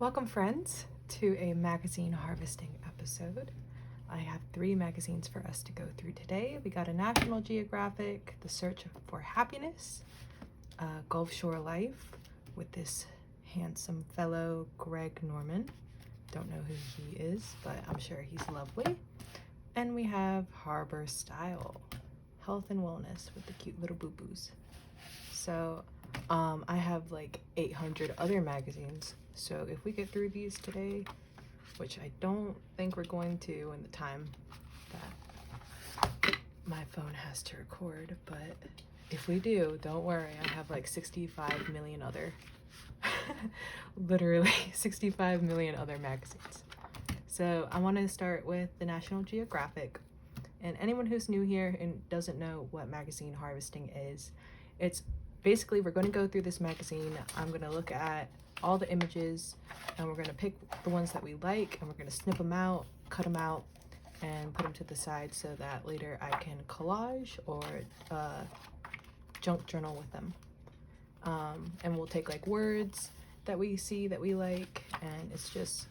Welcome, friends, to a magazine harvesting episode. I have 3 magazines for us to go through today. We got a National Geographic, The Search for Happiness, Gulf Shore Life with this handsome fellow, Greg Norman. Don't know who he is, but I'm sure he's lovely. And we have Harbor Style, Health and Wellness with the cute little boo-boos. So I have like 800 other magazines. So if we get through these today, which I don't think we're going to in the time that my phone has to record, but if we do, don't worry, I have like 65 million other, literally 65 million other magazines. So I want to start with the National Geographic. And anyone who's new here and doesn't know what magazine harvesting is, it's basically we're going to go through this magazine. I'm going to look at all the images and we're going to pick the ones that we like and we're going to snip them out, cut them out, and put them to the side so that later I can collage or junk journal with them. And we'll take like words that we see that we like, and it's just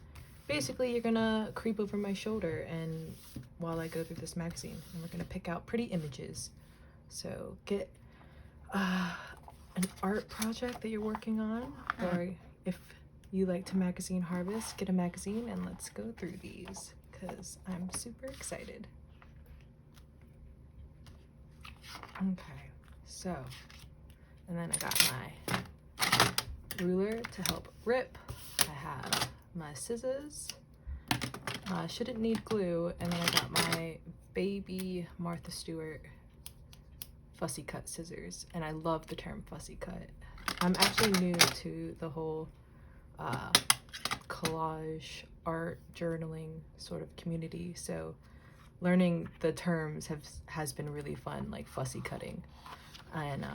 basically you're gonna creep over my shoulder and while I go through this magazine, and we're gonna pick out pretty images. So get an art project that you're working on, or if you like to magazine harvest, get a magazine and let's go through these because I'm super excited. Okay, so, and then I got my ruler to help rip. I have my scissors. Shouldn't need glue, and then I got my baby Martha Stewart fussy cut scissors, and I love the term fussy cut. I'm actually new to the whole collage art journaling sort of community, so learning the terms has been really fun, like fussy cutting. And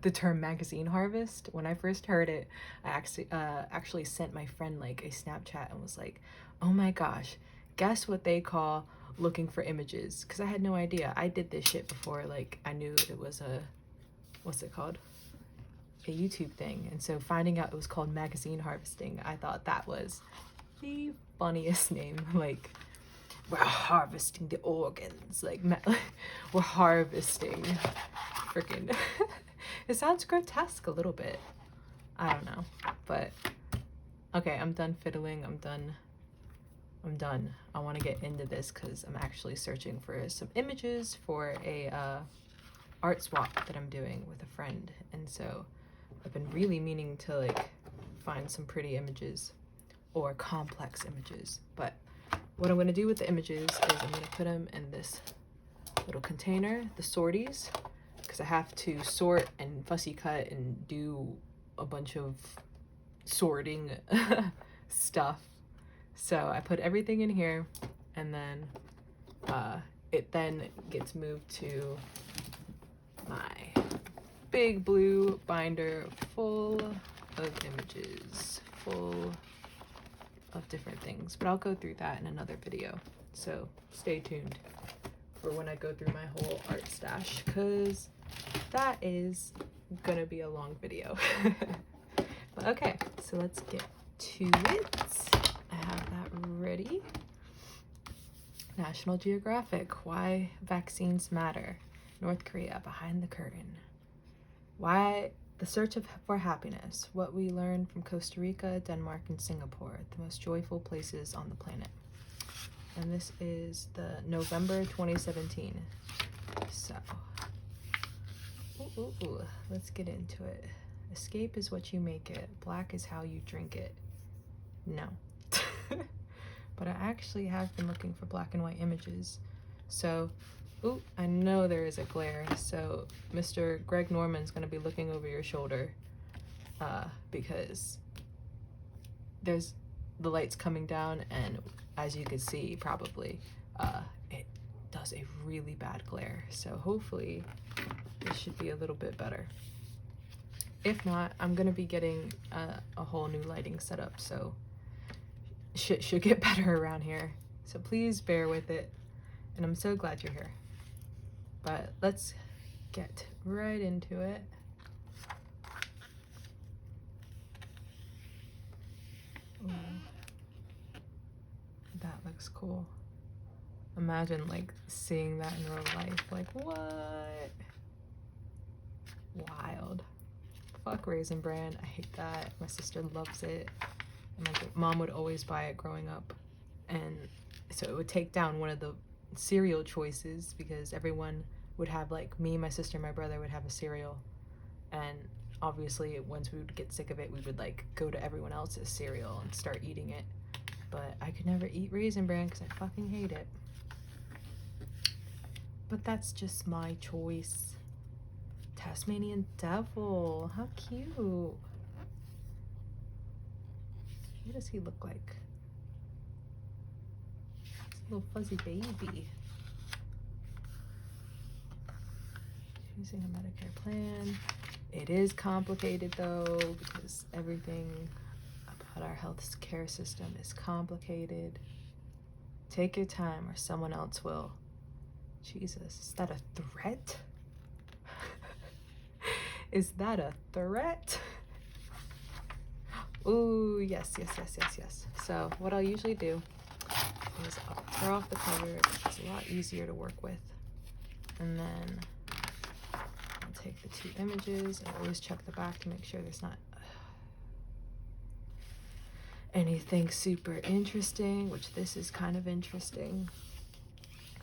the term magazine harvest, when I first heard it, I actually sent my friend like a Snapchat and was like, oh my gosh, guess what they call looking for images? Because I had no idea. I did this shit before, like I knew it was what's it called, a YouTube thing. And so finding out it was called magazine harvesting, I thought that was the funniest name. Like, we're harvesting the organs, like we're harvesting freaking it sounds grotesque a little bit. I don't know, but okay, I'm done fiddling. I'm done. I want to get into this because I'm actually searching for some images for a art swap that I'm doing with a friend, and so I've been really meaning to like find some pretty images or complex images. But what I'm going to do with the images is I'm going to put them in this little container, the sorties, because I have to sort and fussy cut and do a bunch of sorting stuff. So I put everything in here, and then it then gets moved to my big blue binder full of images, full of different things. But I'll go through that in another video. So stay tuned for when I go through my whole art stash, because that is gonna be a long video. But okay, so let's get to it. I have that ready. National Geographic, why vaccines matter. North Korea behind the curtain. Why the search for happiness, what we learned from Costa Rica, Denmark, and Singapore, the most joyful places on the planet. And this is the November 2017. So, let's get into it. Escape is what you make it. Black is how you drink it. No. But I actually have been looking for black and white images. So, I know there is a glare. So Mr. Greg Norman's gonna be looking over your shoulder because there's the lights coming down, and as you can see, probably it does a really bad glare. So hopefully this should be a little bit better. If not, I'm gonna be getting a whole new lighting setup, so shit should get better around here. So please bear with it, and I'm so glad you're here. But let's get right into it. Ooh. That looks cool. Imagine like seeing that in real life. Like, what? Wild. Fuck Raisin Bran. I hate that. My sister loves it. And my mom would always buy it growing up. And so it would take down one of the cereal choices because everyone would have, like, me, my sister, and my brother would have a cereal. And obviously once we would get sick of it, we would like go to everyone else's cereal and start eating it. But I could never eat Raisin Bran because I fucking hate it. But that's just my choice. Tasmanian Devil. How cute. What does he look like? It's a little fuzzy baby. Choosing a Medicare plan. It is complicated though, because everything about our health care system is complicated. Take your time or someone else will. Jesus, is that a threat? Is that a threat? Ooh, yes. So what I'll usually do is I'll tear off the cover. It's a lot easier to work with. And then I'll take the two images. I always check the back to make sure there's not anything super interesting, which this is kind of interesting.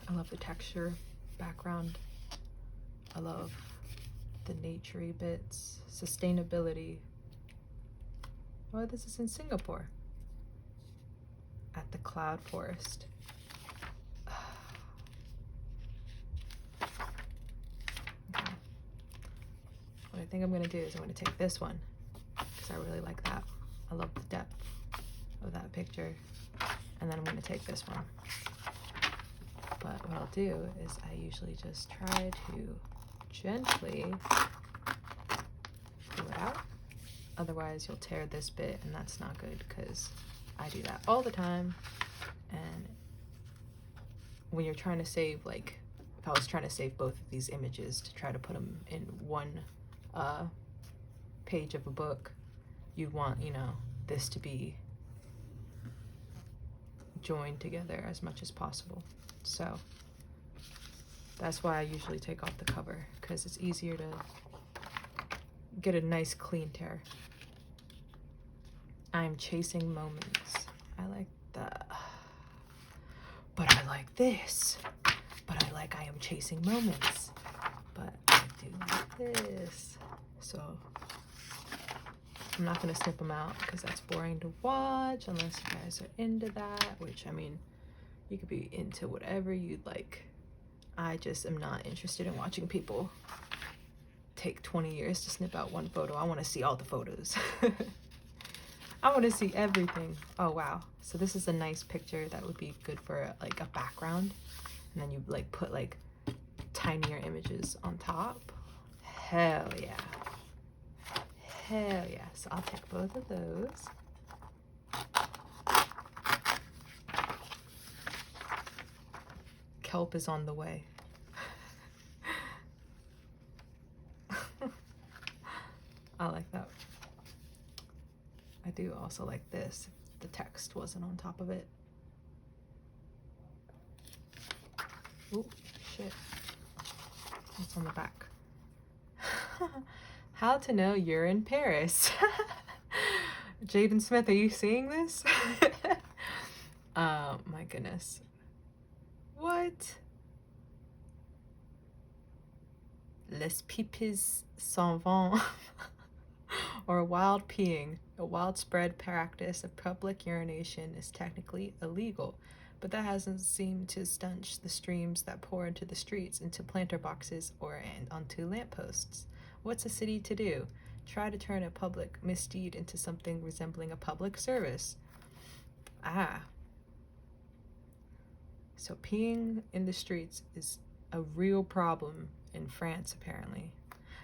I love the texture, background. I love the naturey bits, sustainability. Oh, this is in Singapore at the cloud forest. Okay. What I think I'm gonna do is I'm gonna take this one because I really like that. I love the depth of that picture. And then I'm gonna take this one. But what I'll do is I usually just try to gently pull it out. Otherwise you'll tear this bit and that's not good because I do that all the time. And when you're trying to save, like if I was trying to save both of these images to try to put them in one page of a book, you'd want, you know, this to be joined together as much as possible. So that's why I usually take off the cover, because it's easier to get a nice clean tear. I'm chasing moments. I like that. But I like this. But I like I am chasing moments. But I do like this. So I'm not gonna snip them out because that's boring to watch unless you guys are into that, which I mean, you could be into whatever you'd like. I just am not interested in watching people take 20 years to snip out one photo. I want to see all the photos. I want to see everything. Oh wow, so this is a nice picture that would be good for like a background, and then you like put like tinier images on top. Hell yeah. Hell yeah. So I'll take both of those. Kelp is on the way. I like that. I do also like this, if the text wasn't on top of it. Oh, shit. It's on the back. How to know you're in Paris. Jaden Smith, are you seeing this? My goodness. What? Les pipes s'en vont. Or wild peeing. A widespread practice of public urination is technically illegal, but that hasn't seemed to stanch the streams that pour into the streets, into planter boxes, or onto lampposts. What's a city to do? Try to turn a public misdeed into something resembling a public service. Ah. So peeing in the streets is a real problem in France, apparently.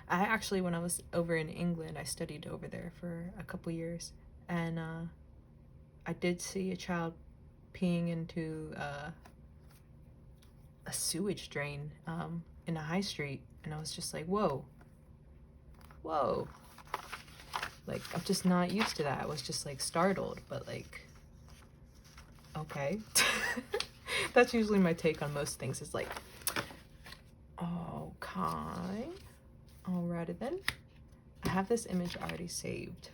I actually, when I was over in England, I studied over there for a couple years, and I did see a child peeing into a sewage drain in a high street, and I was just like, whoa. Like, I'm just not used to that. I was just like startled, but like, okay. That's usually my take on most things, is like, okay. Alrighty then. I have this image already saved.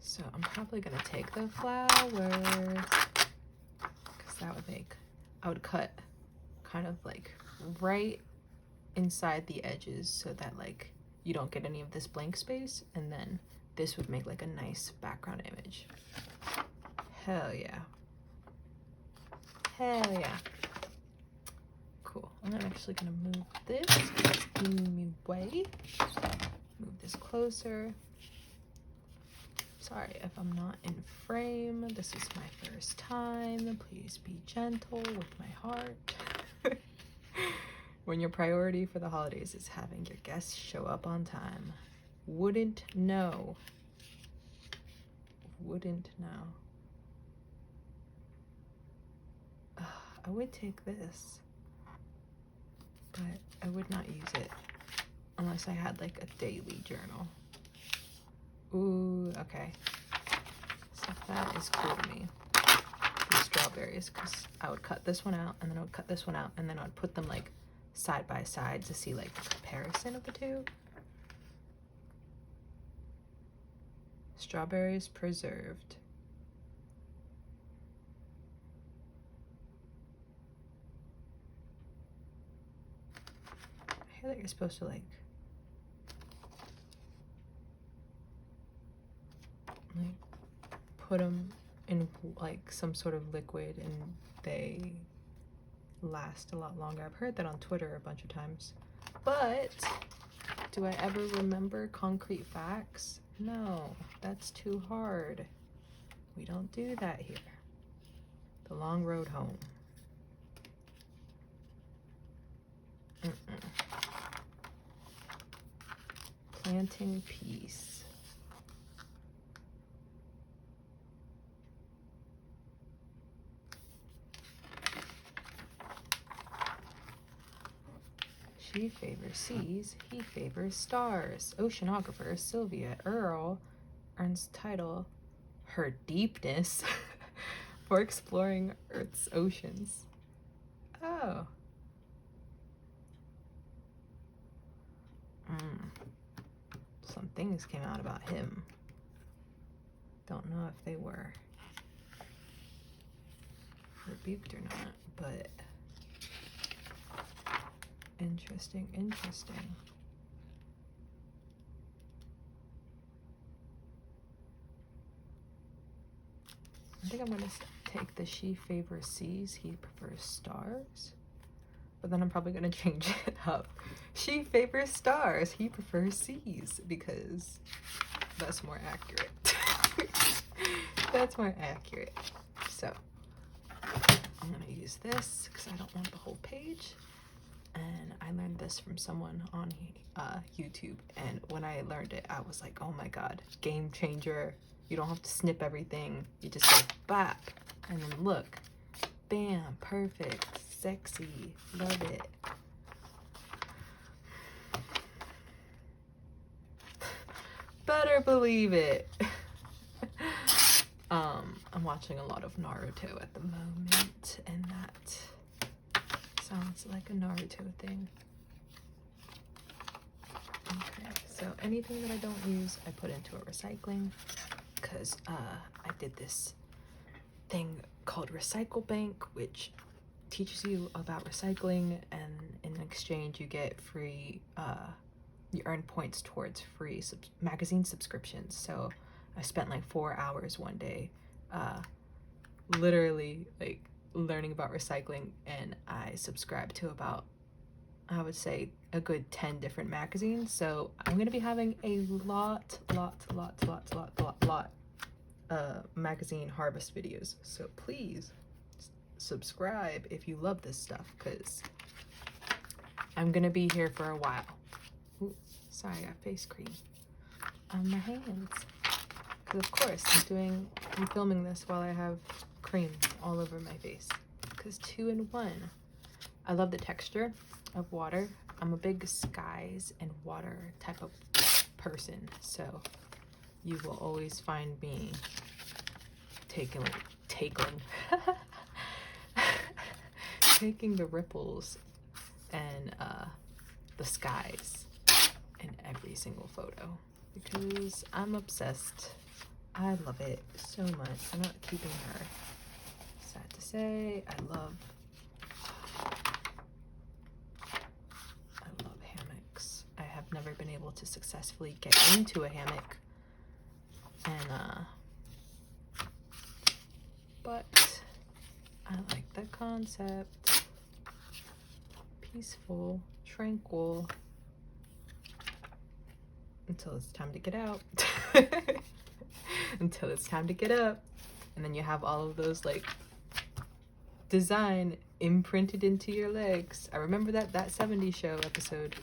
So I'm probably gonna take the flowers, because that would make, I would cut kind of like right inside the edges so that like you don't get any of this blank space, and then this would make like a nice background image. Hell yeah. Hell yeah. Cool. I'm actually gonna move this. It's in me way. Move this closer. Sorry if I'm not in frame. This is my first time. Please be gentle with my heart. When your priority for the holidays is having your guests show up on time. Wouldn't know. Wouldn't know. I would take this, but I would not use it unless I had like a daily journal. Ooh, okay. So that is cool to me. These strawberries, because I would cut this one out, and then I would cut this one out, and then I would put them like side by side to see like the comparison of the two. Strawberries preserved. I hear that you're supposed to like put them in like some sort of liquid and they last a lot longer. I've heard that on Twitter a bunch of times, but do I ever remember concrete facts? No, that's too hard. We don't do that here. The long road home. Planting peace. She favors seas, he favors stars. Oceanographer Sylvia Earle earns title Her Deepness for exploring Earth's oceans. Oh. Some things came out about him. Don't know if they were rebuked or not, but interesting, interesting. I think I'm gonna take the she favors seas, he prefers stars. But then I'm probably gonna change it up. She favors stars, he prefers seas, because that's more accurate. That's more accurate. So I'm gonna use this because I don't want the whole page. And I learned this from someone on YouTube, and when I learned it, I was like, oh my god, game changer. You don't have to snip everything. You just go bap, and then look, bam, perfect, sexy, love it. Better believe it. I'm watching a lot of Naruto at the moment, and that sounds like a Naruto thing. Okay, so anything that I don't use, I put into a recycling, because I did this thing called Recycle Bank, which teaches you about recycling, and in exchange you get free, you earn points towards free magazine subscriptions. So I spent like 4 hours one day, literally like learning about recycling, and I subscribed to about, I would say, a good 10 different magazines. So I'm gonna be having a lot magazine harvest videos. So please subscribe if you love this stuff, because I'm gonna be here for a while. Ooh, sorry, I got face cream on my hands. Because of course I'm filming this while I have cream all over my face. Because 2 in 1. I love the texture of water. I'm a big skies and water type of person, so you will always find me taking the ripples and the skies in every single photo because I'm obsessed. I love it so much. I'm not keeping her. Sad to say, I love hammocks. I have never been able to successfully get into a hammock, and but I like the concept. Peaceful, tranquil, until it's time to get out. Until it's time to get up, and then you have all of those like design imprinted into your legs. I remember that 70s show episode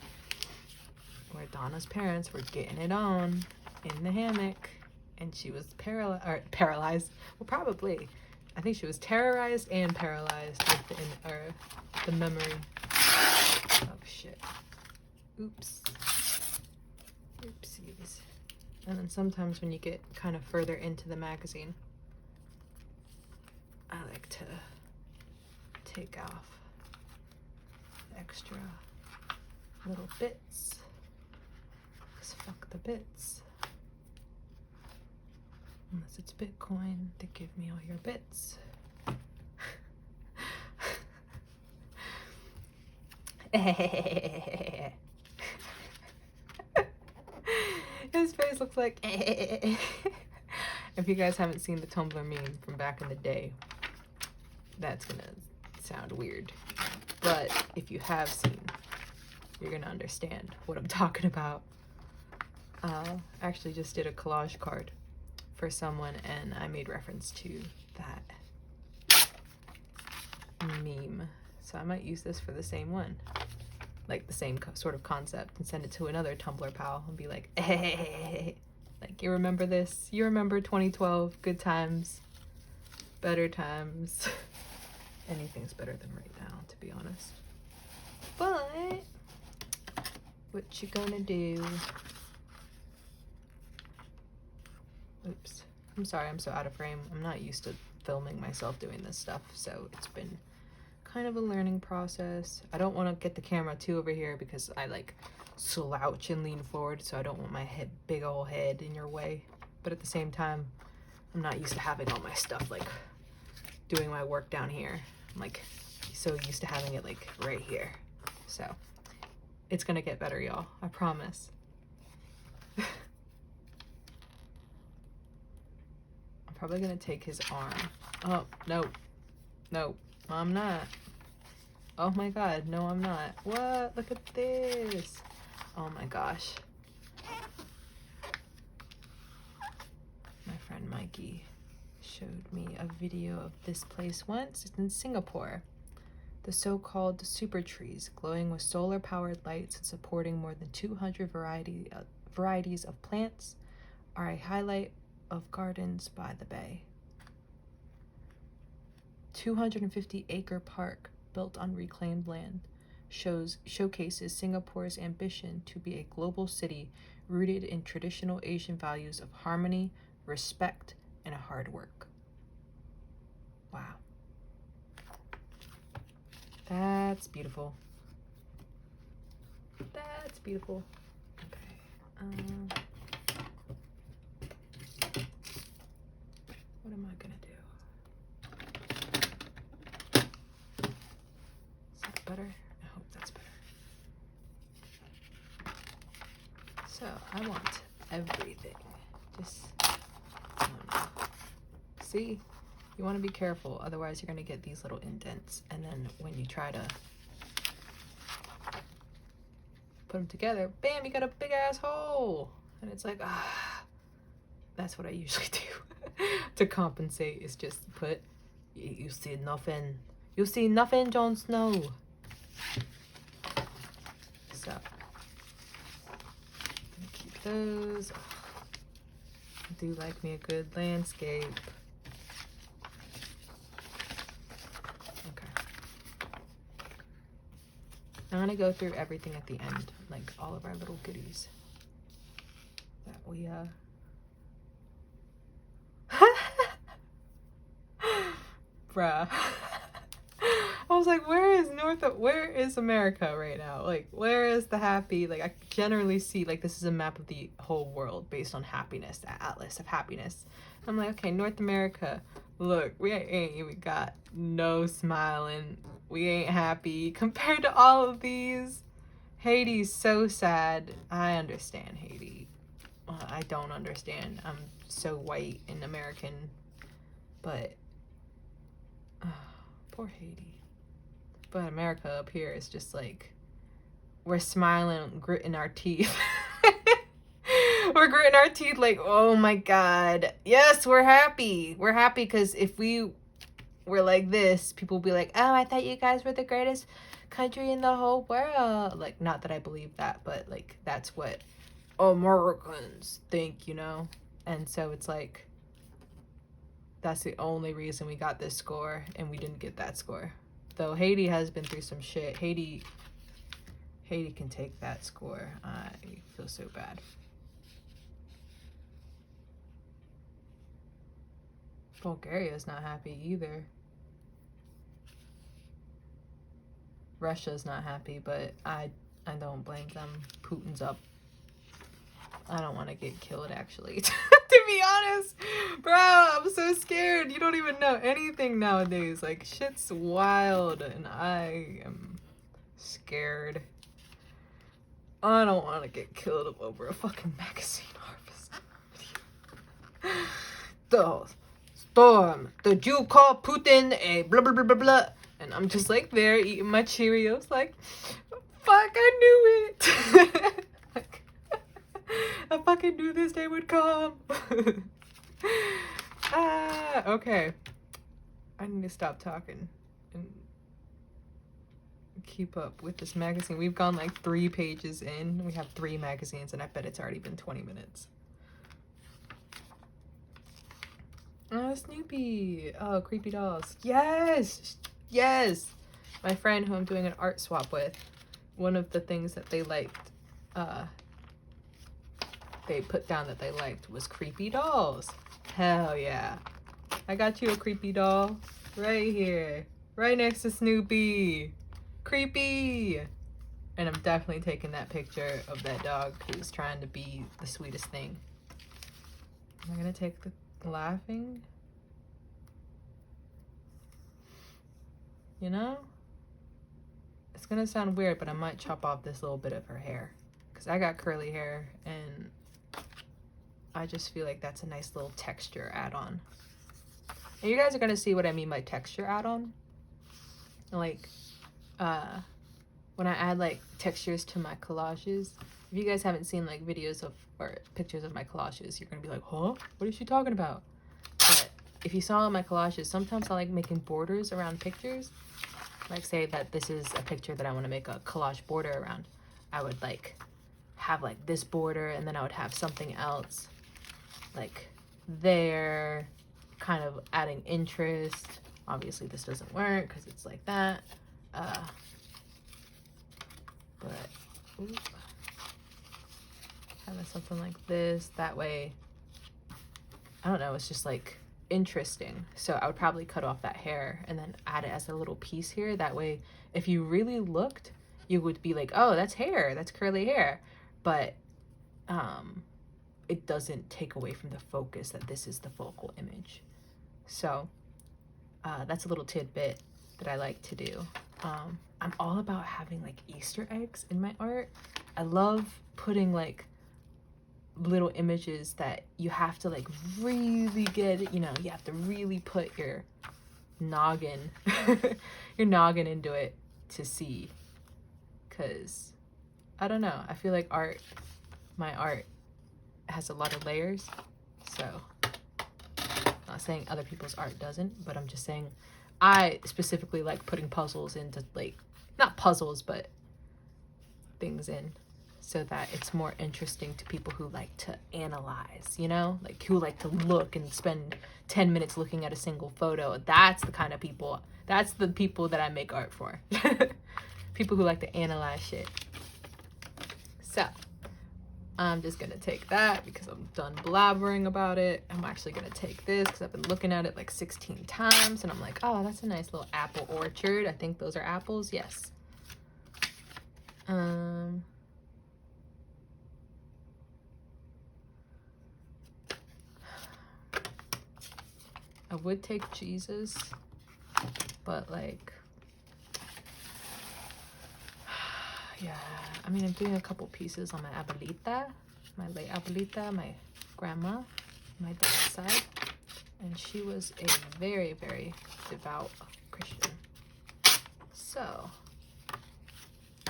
where Donna's parents were getting it on in the hammock, and she was paralyzed. Well, probably. I think she was terrorized and paralyzed with the memory. Oh shit. Oops. Oopsies. And then sometimes when you get kind of further into the magazine, I like to take off the extra little bits. Because fuck the bits. Unless it's Bitcoin, they give me all your bits. His face looks like If you guys haven't seen the Tumblr meme from back in the day, that's gonna sound weird. But if you have seen, you're gonna understand what I'm talking about. Actually just did a collage card for someone, and I made reference to that meme. So I might use this for the same one. Like the same sort of concept, and send it to another Tumblr pal and be like, hey, like, you remember this? You remember 2012? Good times, better times. Anything's better than right now, to be honest. But what you gonna do? Oops. I'm sorry, I'm so out of frame. I'm not used to filming myself doing this stuff, so it's been kind of a learning process. I don't want to get the camera too over here because I like slouch and lean forward, so I don't want my big old head in your way. But at the same time, I'm not used to having all my stuff like doing my work down here. I'm like so used to having it like right here. So it's gonna get better, y'all. I promise. I'm probably gonna take his arm. Oh, no. No, I'm not. Oh my god, no I'm not. What? Look at this. Oh my gosh. My friend Mikey showed me a video of this place once. It's in Singapore. The so-called super trees, glowing with solar-powered lights and supporting more than 200 varieties of plants, are a highlight of gardens by the bay. 250-acre park built on reclaimed land showcases Singapore's ambition to be a global city rooted in traditional Asian values of harmony, respect, and hard work. Wow. That's beautiful. That's beautiful. Okay. What am I gonna do? Is that better? I hope that's better. So I want everything. Just see, you want to be careful, otherwise you're gonna get these little indents, and then when you try to put them together, bam, you got a big ass hole, and it's like, ah. That's what I usually do to compensate, is just put, you see nothing. You see nothing, Jon Snow. So, I'm gonna keep those. I do like me a good landscape. Okay. I'm gonna go through everything at the end, like all of our little goodies. we bruh. I was like, where is America right now? Like, where is the happy? Like, I generally see, like, this is a map of the whole world based on happiness, the atlas of happiness. I'm like, okay, North America, look, we ain't even got no smiling. We ain't happy compared to all of these. Haiti's so sad. I understand Haiti. I don't understand. I'm so white and American, but poor Haiti. But America up here is just like, we're smiling, gritting our teeth. We're gritting our teeth like, oh my God. Yes, we're happy. We're happy because if we were like this, people would be like, oh, I thought you guys were the greatest country in the whole world. Like, not that I believe that, but like, that's what Americans think, you know? And so it's like, that's the only reason we got this score and we didn't get that score. Though Haiti has been through some shit. Haiti can take that score. I feel so bad. Bulgaria's not happy either. Russia's not happy, but I don't blame them. Putin's up. I don't want to get killed, actually. To be honest, bro, I'm so scared. You don't even know anything nowadays. Like, shit's wild, and I am scared. I don't want to get killed over a fucking magazine harvest. The storm. The Jew called Putin a blah blah blah blah blah. And I'm just like there eating my Cheerios, like, fuck, I knew it. Like, I fucking knew this day would come. Okay. I need to stop talking and keep up with this magazine. We've gone like 3 pages in. We have 3 magazines, and I bet it's already been 20 minutes. Oh, Snoopy. Oh, creepy dolls. Yes! Yes! My friend who I'm doing an art swap with, one of the things that they liked, they put down that they liked was creepy dolls. Hell yeah. I got you a creepy doll right here. Right next to Snoopy. Creepy! And I'm definitely taking that picture of that dog who's trying to be the sweetest thing. Am I gonna take the laughing? You know? It's gonna sound weird, but I might chop off this little bit of her hair. Because I got curly hair, and I just feel like that's a nice little texture add-on. And you guys are gonna see what I mean by texture add-on. Like, when I add like textures to my collages. If you guys haven't seen like videos of or pictures of my collages, you're gonna be like, huh? What is she talking about? But if you saw my collages, sometimes I like making borders around pictures. Like, say that this is a picture that I want to make a collage border around. I would like have like this border, and then I would have something else like there, kind of adding interest. Obviously this doesn't work because it's like that. But ooh, having something like this, that way, I don't know, it's just like interesting. So I would probably cut off that hair and then add it as a little piece here. That way, if you really looked, you would be like, oh, that's hair, that's curly hair. But it doesn't take away from the focus that this is the focal image. So that's a little tidbit that I like to do. I'm all about having like Easter eggs in my art. I love putting like little images that you have to like really get, you know, you have to really put your noggin into it to see. Cause I don't know, I feel like my art has a lot of layers. So I'm not saying other people's art doesn't, but I'm just saying I specifically like putting puzzles into, like, not puzzles, but things in, so that it's more interesting to people who like to analyze, you know, like who like to look and spend 10 minutes looking at a single photo. That's the kind of people, that's the people that I make art for. People who like to analyze shit. So I'm just gonna take that because I'm done blabbering about it. I'm actually gonna take this because I've been looking at it like 16 times and I'm like, oh, that's a nice little apple orchard. I think those are apples, yes. I would take Jesus, but like, yeah, I mean, I'm doing a couple pieces on my abuelita, my late abuelita, my grandma, my dad's side, and she was a very, very devout Christian. So,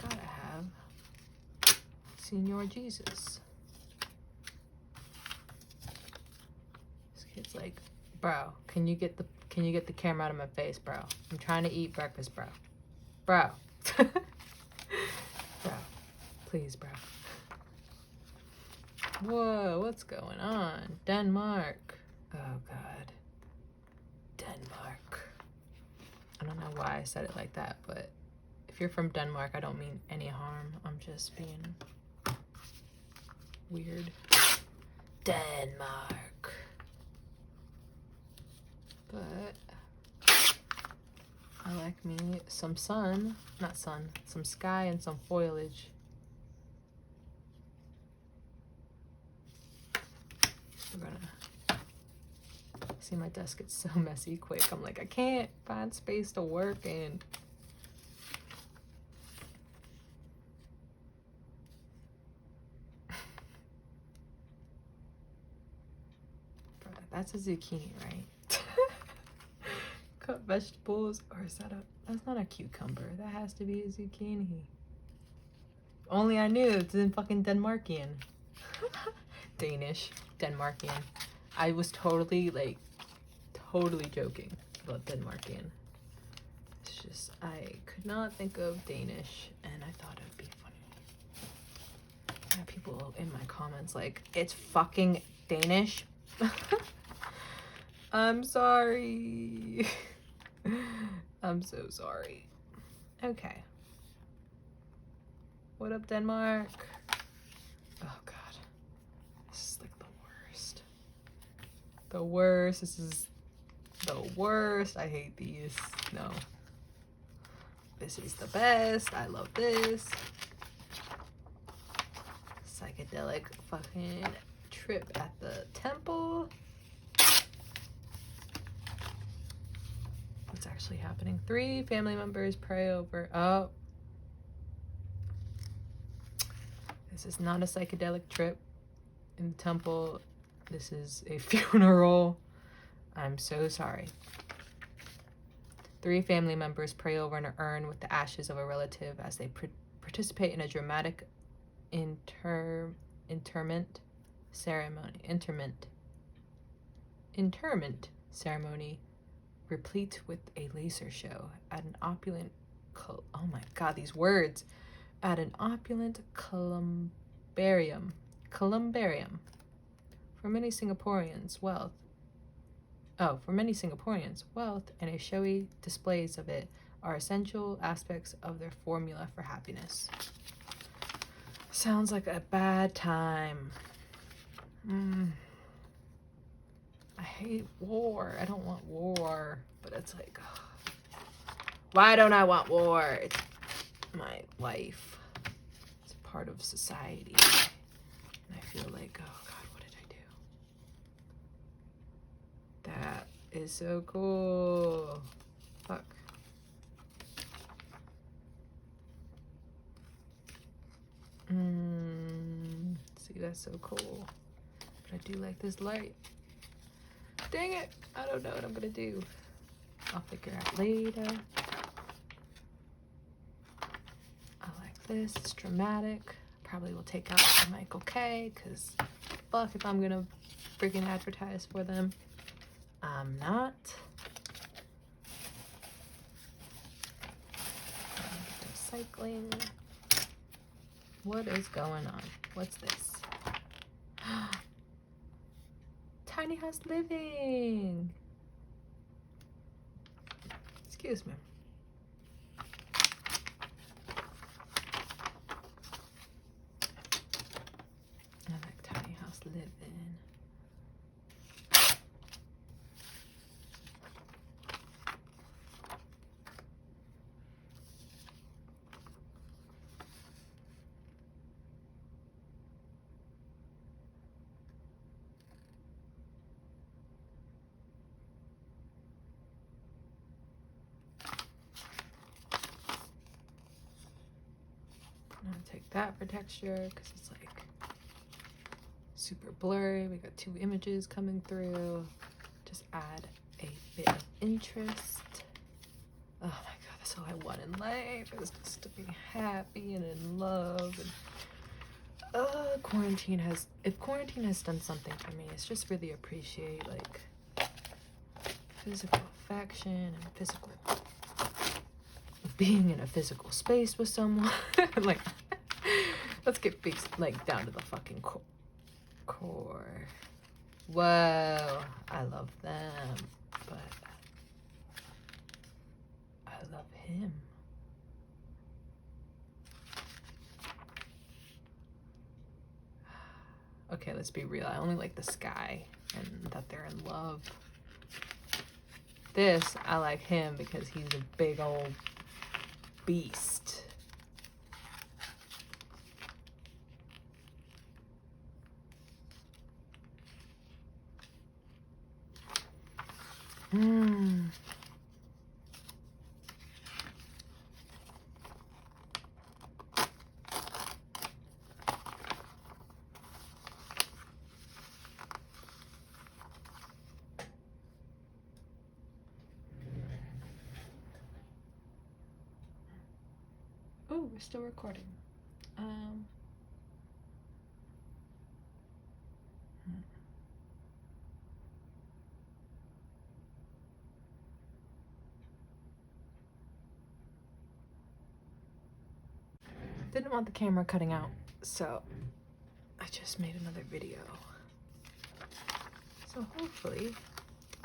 gotta have Senor Jesus. This kid's like, bro, can you get the camera out of my face, bro? I'm trying to eat breakfast, bro. Bro. Bro. Please, bro. Whoa, what's going on? Denmark. Oh, God. Denmark. I don't know why I said it like that, but if you're from Denmark, I don't mean any harm. I'm just being weird. Denmark. But I like me some sun, not sun, some sky and some foliage. We're gonna see my desk gets so messy quick. I'm like, I can't find space to work in. That's a zucchini, right? Cut vegetables, or is that that's not a cucumber. That has to be a zucchini. Only I knew it's in fucking Denmarkian. Danish, Denmarkian. I was totally joking about Denmarkian. It's just, I could not think of Danish, and I thought it would be funny. I have people in my comments like, it's fucking Danish. I'm sorry. I'm so sorry. Okay. What up, Denmark? Oh, God. This is like the worst. The worst. This is the worst. I hate these. No. This is the best. I love this. Psychedelic fucking trip at the temple. What's actually happening? 3 family members pray over. Oh. This is not a psychedelic trip in the temple. This is a funeral. I'm so sorry. 3 family members pray over an urn with the ashes of a relative as they participate in a dramatic interment ceremony replete with a laser show at an opulent oh my God, these words, at an opulent columbarium. For many Singaporeans, wealth and a showy displays of it are essential aspects of their formula for happiness. Sounds like a bad time. I hate war. I don't want war. But it's like, why don't I want war? It's my life. It's part of society. And I feel like, oh God, what did I do? That is so cool. Fuck. See, that's so cool. But I do like this light. Dang it. I don't know what I'm gonna do. I'll figure out later. I like this. It's dramatic. Probably will take out Michael K. Because fuck if I'm gonna freaking advertise for them. I'm not. Recycling. What is going on? What's this? Tiny house living. Excuse me. live in. I'm gonna take that for texture because it's like super blurry. We got 2 images coming through. Just add a bit of interest. Oh my god, that's all I want in life, is just to be happy and in love. And if quarantine has done something for me, it's just really appreciate like physical affection and physical being in a physical space with someone. Like, let's get big, like down to the fucking core. Whoa, I love them, but I love him. Okay, let's be real. I only like the sky and that they're in love. This, I like him because he's a big old beast. Oh, we're still recording. Didn't want the camera cutting out, so I just made another video. So hopefully,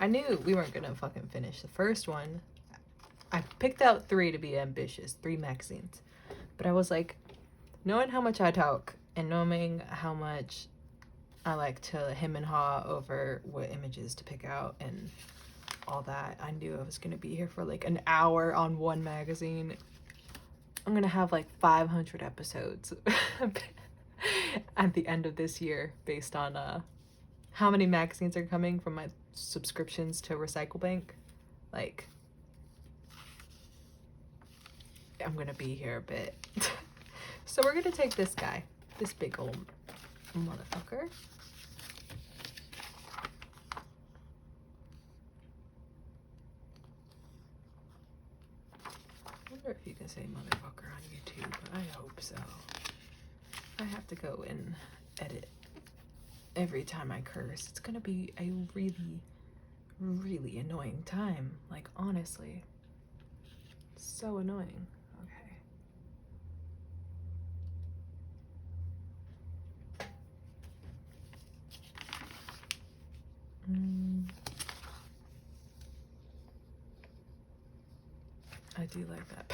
I knew we weren't gonna fucking finish the first one. I picked out 3 to be ambitious, 3 magazines. But I was like, knowing how much I talk and knowing how much I like to hem and haw over what images to pick out and all that, I knew I was gonna be here for like an hour on one magazine. I'm gonna have like 500 episodes at the end of this year based on how many magazines are coming from my subscriptions to Recycle Bank. Like, I'm gonna be here a bit. So we're gonna take this guy, this big old motherfucker. I wonder if you can say motherfucker on YouTube. I hope so. I have to go and edit every time I curse. It's gonna be a really, really annoying time. Like, honestly. So annoying. Okay. I do like that.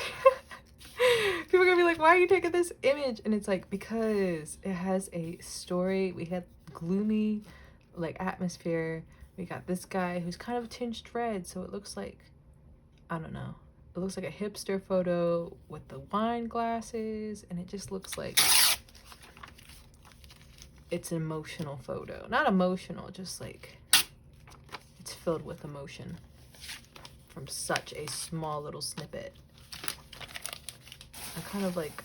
People are gonna be like, why are you taking this image? And it's like, because it has a story. We had gloomy like atmosphere. We got this guy who's kind of tinged red, so it looks like, I don't know, it looks like a hipster photo with the wine glasses, and it just looks like it's an emotional photo. Not emotional, just like it's filled with emotion from such a small little snippet. I kind of like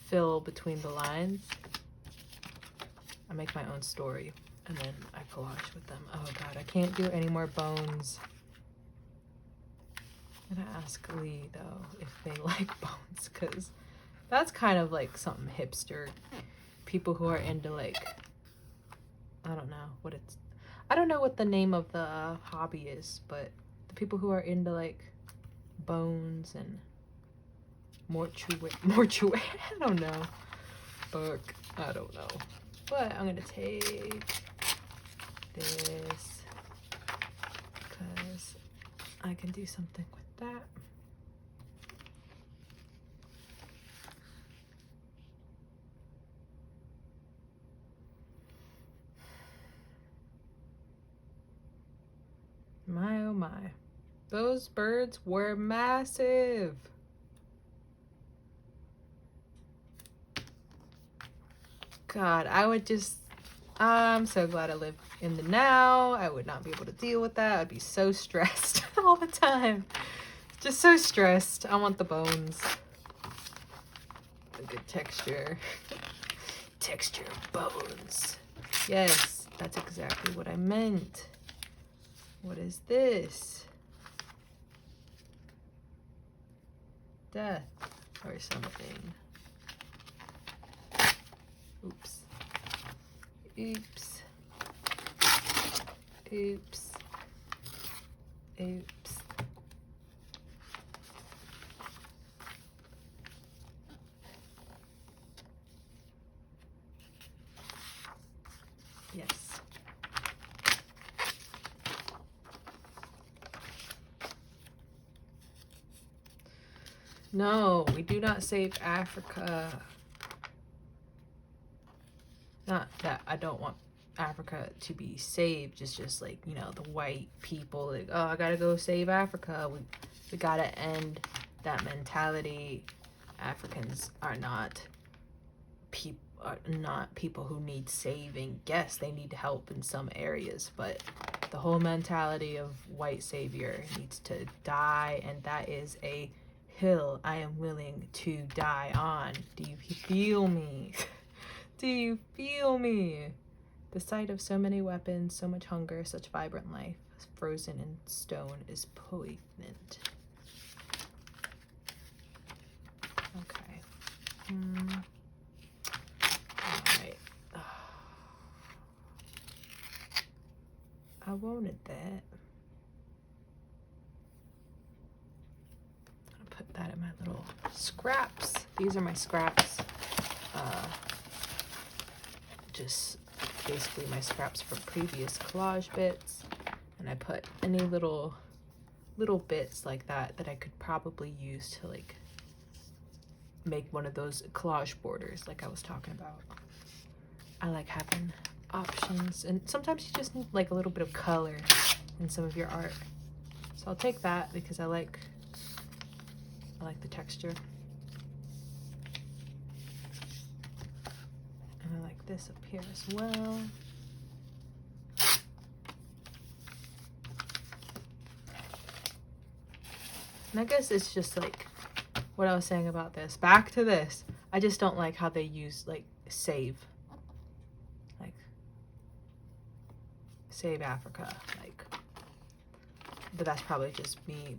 fill between the lines. I make my own story and then I collage with them. Oh god, I can't do any more bones. I'm gonna ask Lee though if they like bones, because that's kind of like something hipster. People who are into like, I don't know what the name of the hobby is, but the people who are into like bones and mortuary, I don't know. Fuck, I don't know. But I'm gonna take this because I can do something with that. My oh my. Those birds were massive. God, I'm so glad I live in the now. I would not be able to deal with that. I'd be so stressed all the time. Just so stressed. I want the bones. A good texture. Texture of bones. Yes, that's exactly what I meant. What is this? Death or something. Oops. Oops. Oops. Oops. Yes. No, we do not save Africa. Not that I don't want Africa to be saved. It's just like, you know, the white people, like, oh, I gotta go save Africa. We gotta end that mentality. Africans are not people who need saving. Yes, they need help in some areas, but the whole mentality of white savior needs to die, and that is a hill I am willing to die on. Do you feel me? Do you feel me? The sight of so many weapons, so much hunger, such vibrant life, frozen in stone, is poignant. Okay. Alright. I wanted that. I'll put that in my little scraps. These are my scraps. Just basically my scraps from previous collage bits, and I put any little bits like that I could probably use to like make one of those collage borders like I was talking about. I like having options, and sometimes you just need like a little bit of color in some of your art. So I'll take that because I like the texture. And I like this up here as well. And I guess it's just like what I was saying about this. Back to this. I just don't like how they use like save. Like save Africa. Like, but that's probably just me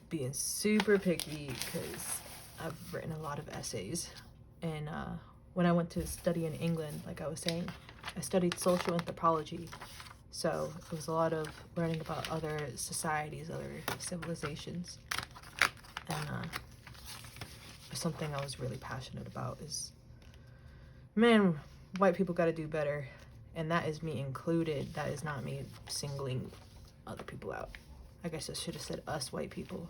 being super picky because I've written a lot of essays. And when I went to study in England, like I was saying, I studied social anthropology. So it was a lot of learning about other societies, other civilizations. And something I was really passionate about is, man, white people got to do better. And that is me included. That is not me singling other people out. I guess I should have said us white people.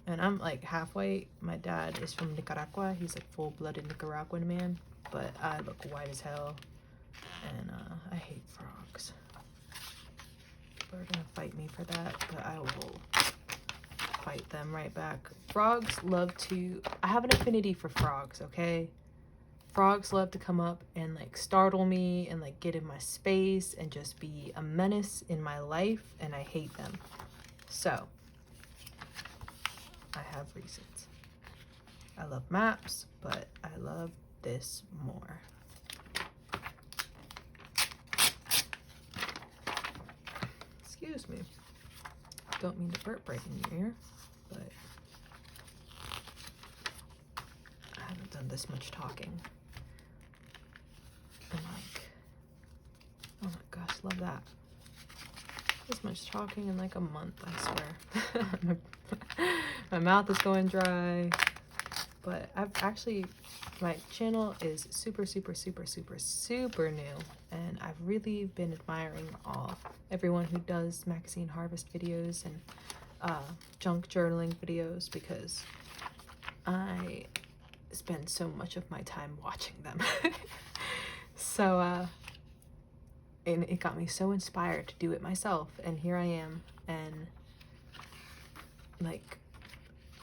And I'm like half white. My dad is from Nicaragua. He's a full-blooded Nicaraguan man. But I look white as hell. And I hate frogs. People are gonna fight me for that, but I will fight them right back. Frogs love to... I have an affinity for frogs, okay? Frogs love to come up and like startle me and like get in my space and just be a menace in my life, and I hate them. So, I have reasons. I love maps, but I love this more. Excuse me. Don't mean to burp right in your ear, but I haven't done this much talking. And like, oh my gosh, love that. This much talking in like a month, I swear. My mouth is going dry, but I've actually, my channel is super new, and I've really been admiring everyone who does magazine harvest videos and junk journaling videos, because I spend so much of my time watching them. So and it got me so inspired to do it myself, and here I am, and like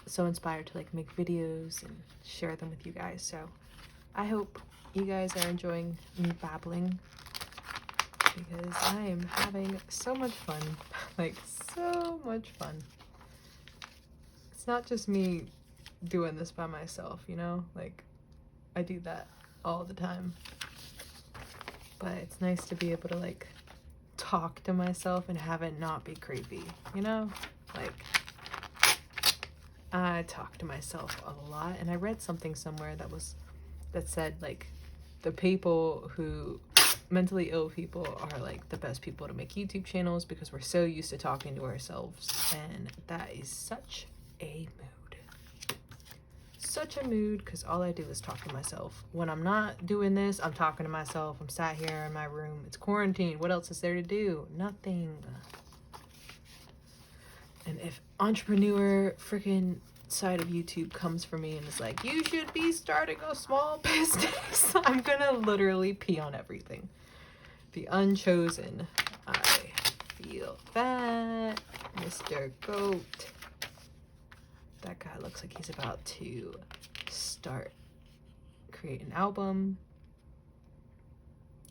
so inspired to like make videos and share them with you guys. So I hope you guys are enjoying me babbling, because I am having so much fun. Like, so much fun. It's not just me doing this by myself, you know? Like, I do that all the time. But it's nice to be able to, like, talk to myself and have it not be creepy, you know? Like, I talk to myself a lot, and I read something somewhere that said, like, the people who mentally ill people are like the best people to make YouTube channels, because we're so used to talking to ourselves, and that is such a mood, because all I do is talk to myself. When I'm not doing this, I'm talking to myself. I'm sat here in my room, it's quarantine, what else is there to do? Nothing. And if entrepreneur freaking side of YouTube comes for me and is like, you should be starting a small business, I'm gonna literally pee on everything. The Unchosen. I feel that. Mr. Goat. That guy looks like he's about to create an album.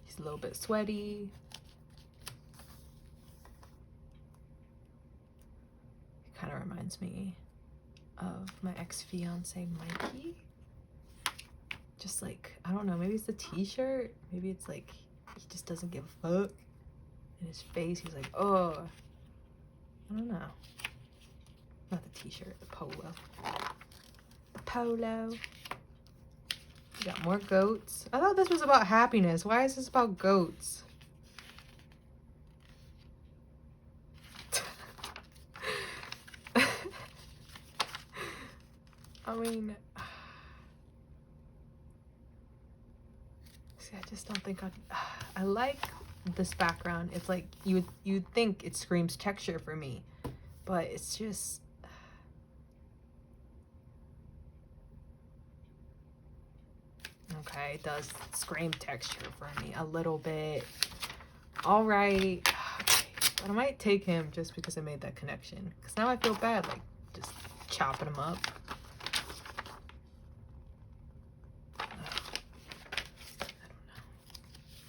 He's a little bit sweaty. He kind of reminds me of my ex-fiance Mikey. Just like, I don't know, maybe it's the t-shirt, maybe it's like he just doesn't give a fuck. In his face, he's like, oh, I don't know. Not the t-shirt, the polo. The polo. We got more goats. I thought this was about happiness. Why is this about goats? I mean, see, I just don't think I like this background. It's like you'd think it screams texture for me, but it's just okay, it does scream texture for me a little bit. All right, but I might take him just because I made that connection, because now I feel bad like just chopping him up.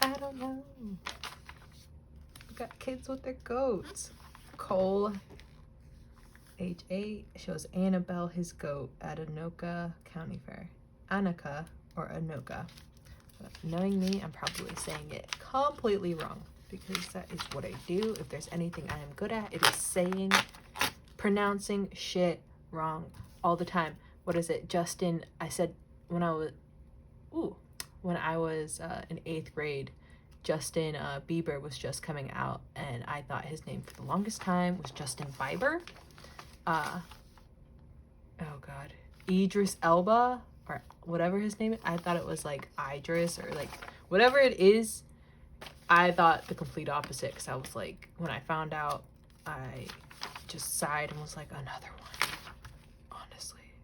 I don't know. We got kids with their goats. Cole, age 8, shows Annabelle his goat at Anoka County Fair. Anaka or Anoka. But knowing me, I'm probably saying it completely wrong, because that is what I do. If there's anything I am good at, it is pronouncing shit wrong all the time. What is it? Justin, I said when I was in 8th grade, Justin Bieber was just coming out, and I thought his name for the longest time was Justin Bieber. Oh god, Idris Elba, or whatever his name is. I thought it was like Idris, or like whatever it is. I thought the complete opposite, because I was like, when I found out, I just sighed and was like, another one. Honestly,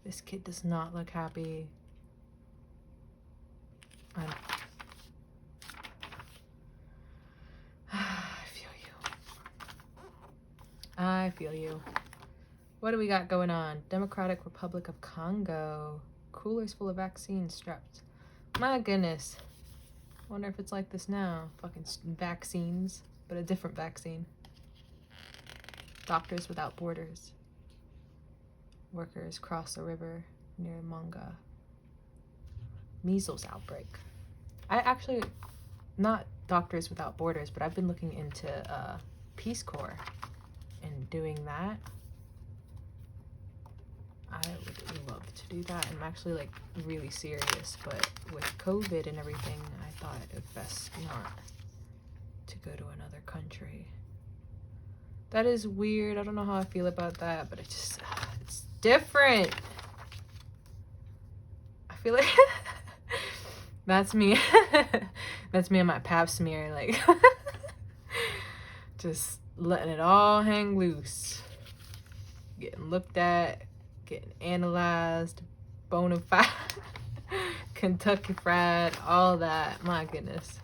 this kid does not look happy. I feel you. What do we got going on? Democratic Republic of Congo. Coolers full of vaccines strapped. My goodness. Wonder if it's like this now. Fucking vaccines, but a different vaccine. Doctors Without Borders. Workers cross the river near Manga. Measles outbreak. I actually, not Doctors Without Borders, but I've been looking into Peace Corps and doing that. I would love to do that. I'm actually like really serious, but with COVID and everything, I thought it best not to go to another country. That is weird. I don't know how I feel about that, but it's different. I feel like that's me. That's me on my pap smear, like just letting it all hang loose, getting looked at, getting analyzed, bona fide, Kentucky Fried, all that. My goodness.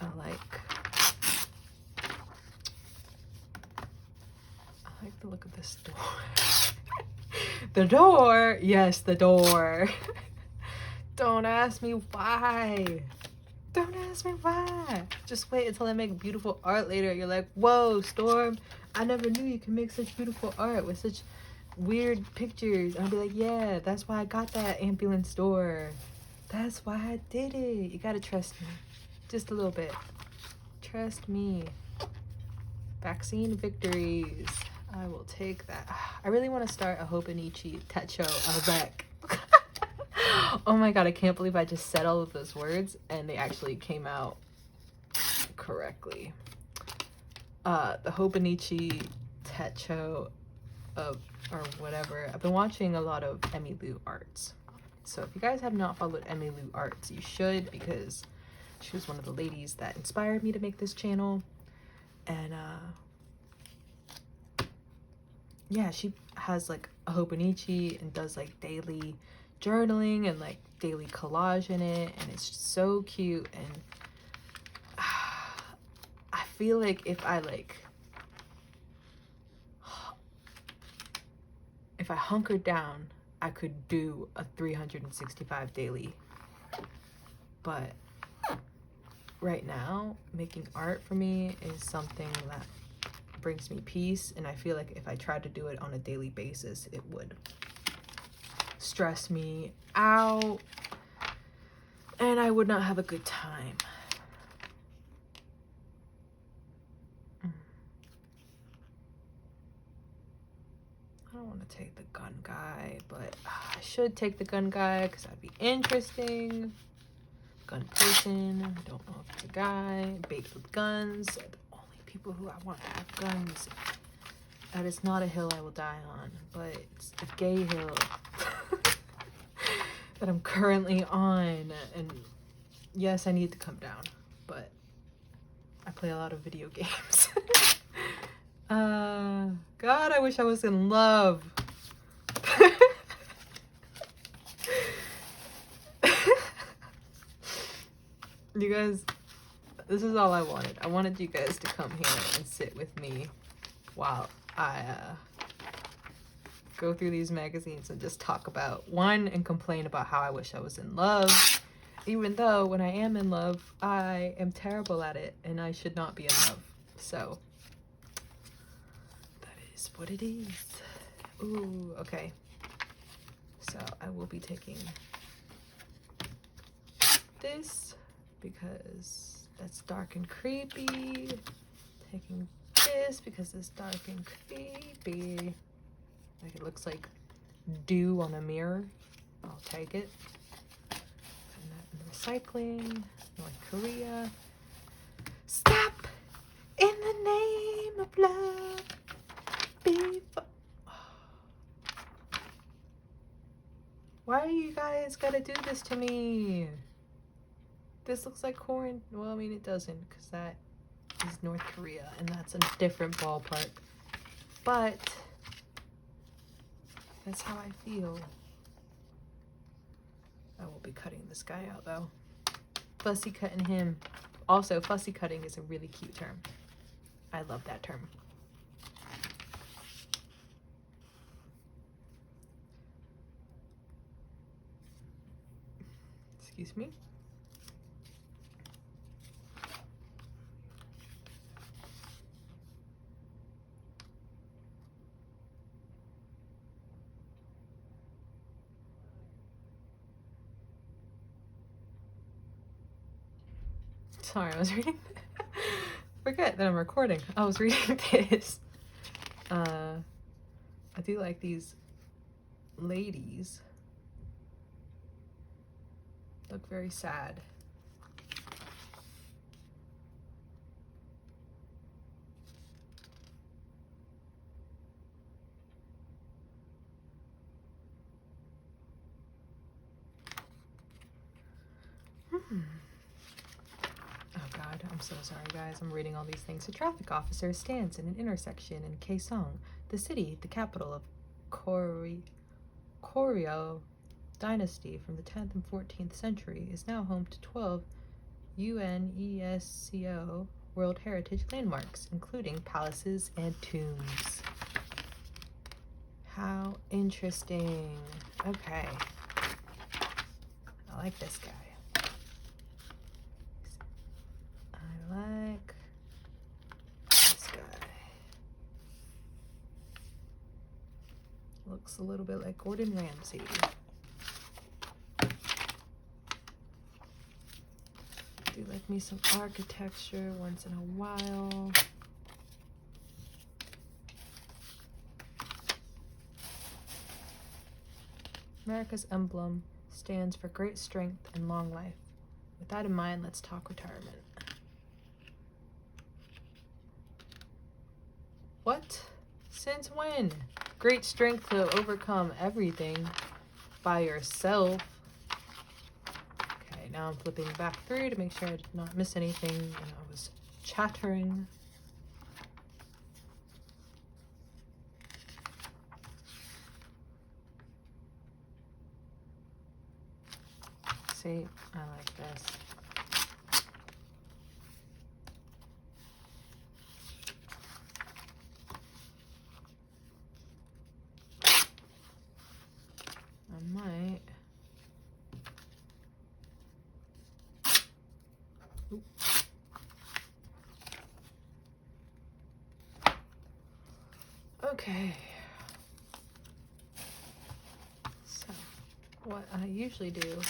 I like the look of this door. The door! Yes, the door. Don't ask me why. Don't ask me why. Just wait until I make beautiful art later. You're like, whoa, Storm, I never knew you can make such beautiful art with such weird pictures. And I'll be like, yeah, that's why I got that ambulance door. That's why I did it. You gotta trust me. Just a little bit. Trust me. Vaccine victories. I will take that. I really want to start a Hobonichi Techo avec. Oh my god, I can't believe I just said all of those words and they actually came out correctly. The Hobonichi Techo of, or whatever. I've been watching a lot of Emmylou Arts. So if you guys have not followed Emmylou Arts, you should, because she was one of the ladies that inspired me to make this channel. And yeah, she has like a Hobonichi and does like daily journaling and like daily collage in it, and it's just so cute. And I feel like if I hunkered down, I could do a 365 daily. But right now, making art for me is something that brings me peace, and I feel like if I tried to do it on a daily basis, it would stress me out and I would not have a good time. I don't want to take the gun guy, but I should take the gun guy because that'd be interesting. Gun person, I don't know if it's a guy. Baked with guns, the only people who I want to have guns. That is not a hill I will die on, but it's a gay hill that I'm currently on. And yes, I need to come down, but I play a lot of video games. God, I wish I was in love. You guys, this is all I wanted. I wanted you guys to come here and sit with me while I go through these magazines and just talk about one and complain about how I wish I was in love, even though when I am in love, I am terrible at it and I should not be in love. So that is what it is. Ooh, okay. So I will be taking this because that's dark and creepy. Taking this because it's dark and creepy. Like it looks like dew on a mirror. I'll take it. And that in recycling. North Korea. Stop in the name of love. Before. Why do you guys gotta do this to me? This looks like corn. Well, I mean, it doesn't, because that is North Korea, and that's a different ballpark. But that's how I feel. I will be cutting this guy out, though. Fussy cutting him. Also, fussy cutting is a really cute term. I love that term. Excuse me. Sorry, I was reading. Forget that I'm recording. I was reading this. I do like these ladies. Look very sad. Oh God, I'm so sorry guys. I'm reading all these things. A traffic officer stands in an intersection in Kaesong, the city, the capital of Koryo Dynasty from the 10th and 14th century, is now home to 12 UNESCO World Heritage Landmarks, including palaces and tombs. How interesting. Okay. I like this guy. I like this guy. Looks a little bit like Gordon Ramsay. Do like me some architecture once in a while. America's emblem stands for great strength and long life. With that in mind, let's talk retirement. What? Since when? Great strength to overcome everything by yourself. Okay, now I'm flipping back through to make sure I did not miss anything and I was chattering. See, I like this. I might. Oop. Okay. So, what I usually do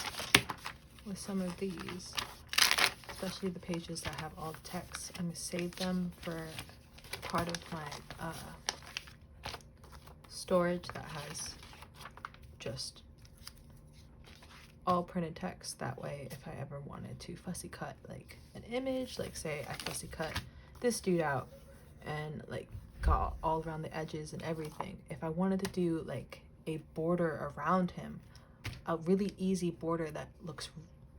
with some of these, especially the pages that have all the text, I'm going to save them for part of my storage that has just all printed text. That way, if I ever wanted to fussy cut like an image, like say I fussy cut this dude out and like got all around the edges and everything, if I wanted to do like a border around him, a really easy border that looks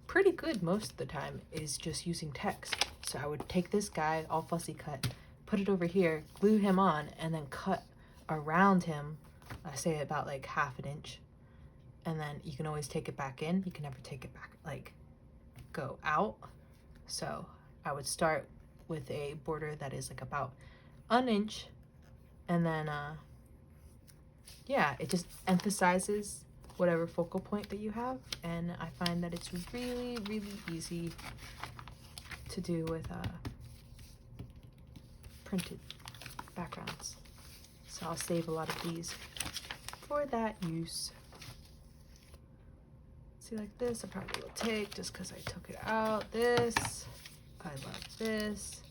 pretty good most of the time is just using text. So I would take this guy all fussy cut, put it over here, glue him on, and then cut around him, I say about like ½ an inch, and then you can always take it back in. You can never take it back, like go out. So I would start with a border that is like about an inch, and then yeah, it just emphasizes whatever focal point that you have, and I find that it's really, really easy to do with printed backgrounds. So I'll save a lot of these for that use. See, like this, I probably will take just because I took it out. This, I love this.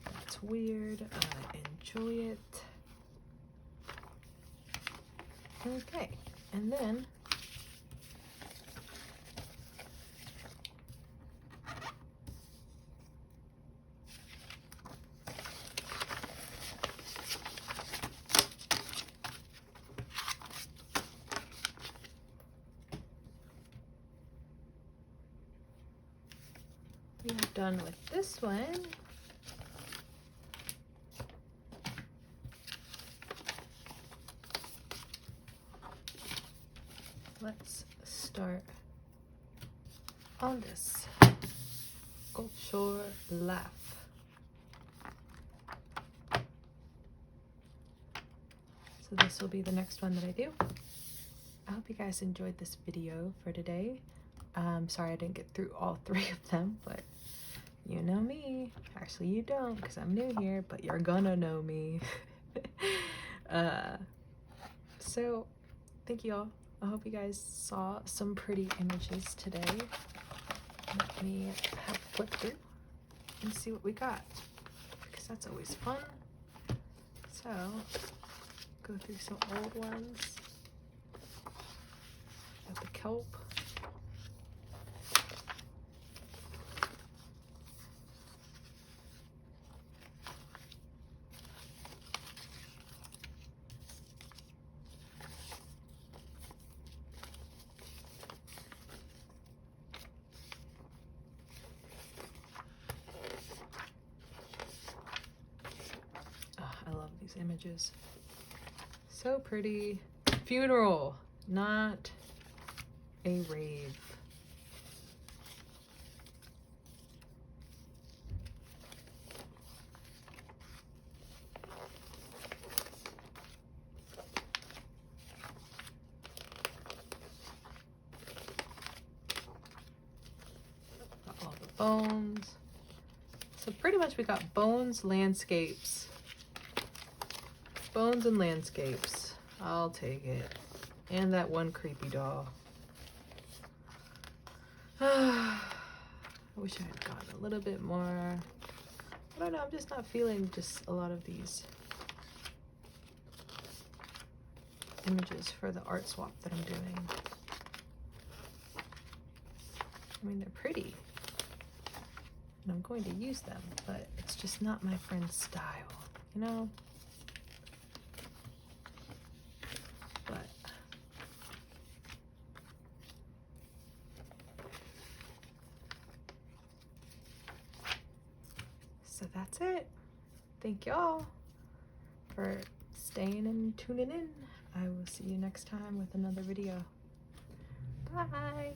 That's weird. I enjoy it. Okay, and then we are done with this one. Let's start on this sculpture laugh. So this will be the next one that I do. I hope you guys enjoyed this video for today. Sorry I didn't get through all 3 of them, but you know me. Actually, you don't, because I'm new here, but you're gonna know me. So thank you all. I hope you guys saw some pretty images today. Let me have a flip through and see what we got, because that's always fun. So, go through some old ones. Got the kelp. Images, so pretty. Funeral, not a rave. bones. So pretty much we got bones, landscapes. Bones and landscapes. I'll take it. And that one creepy doll. I wish I had gotten a little bit more. I don't know, I'm just not feeling just a lot of these images for the art swap that I'm doing. I mean, they're pretty. And I'm going to use them, but it's just not my friend's style, you know? But so that's it. Thank y'all for staying and tuning in. I will see you next time with another video. Bye.